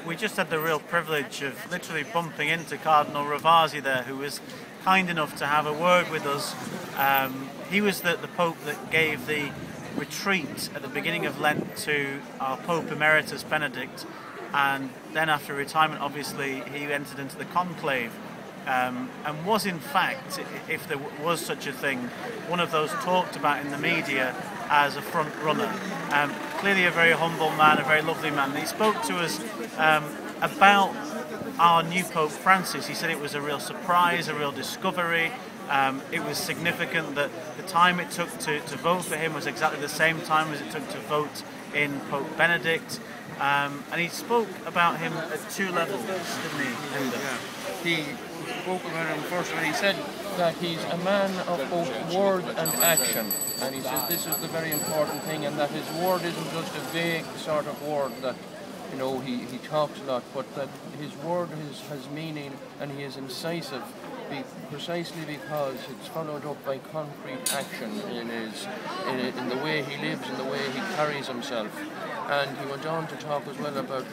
We just had the real privilege of literally bumping into Cardinal Ravasi there, who was kind enough to have a word with us. He was the Pope that gave the retreat at the beginning of Lent to our Pope Emeritus Benedict, and then after retirement, obviously, he entered into the conclave. And was in fact, if there was such a thing, one of those talked about in the media as a front runner. Clearly a very humble man, a very lovely man. And he spoke to us about our new Pope Francis. He said it was a real surprise, a real discovery. It was significant that the time it took to vote for him was exactly the same time as it took to vote in Pope Benedict. And he spoke about him at two levels, didn't he, Enda? Yeah. He spoke about him first, and he said that he's a man of both word and action. And he says this is the very important thing, and that his word isn't just a vague sort of word that, you know, he talks a lot, but that his word has meaning, and he is incisive, precisely because it's followed up by concrete action in the way he lives, in the way he carries himself. And he went on to talk as well about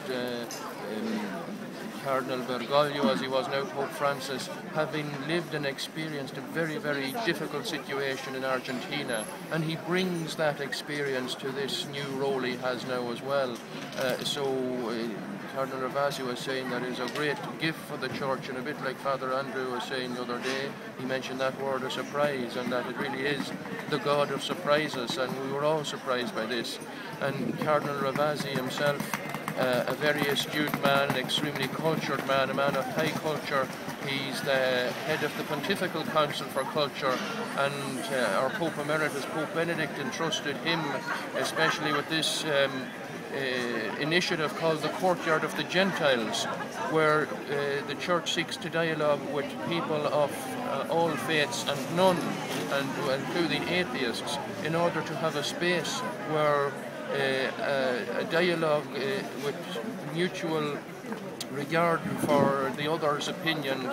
Cardinal Bergoglio, as he was now Pope Francis, having lived and experienced a very, very difficult situation in Argentina, and he brings that experience to this new role he has now as well. Cardinal Ravasi was saying that is a great gift for the Church, and a bit like Father Andrew was saying the other day, he mentioned that word of surprise, and that it really is the God of surprises, and we were all surprised by this. And Cardinal Ravasi himself, a very astute man, an extremely cultured man, a man of high culture. He's the head of the Pontifical Council for Culture, and our Pope Emeritus, Pope Benedict, entrusted him especially with this initiative called the Courtyard of the Gentiles, where the Church seeks to dialogue with people of all faiths and none, and including atheists, in order to have a space where a dialogue with mutual regard for the other's opinion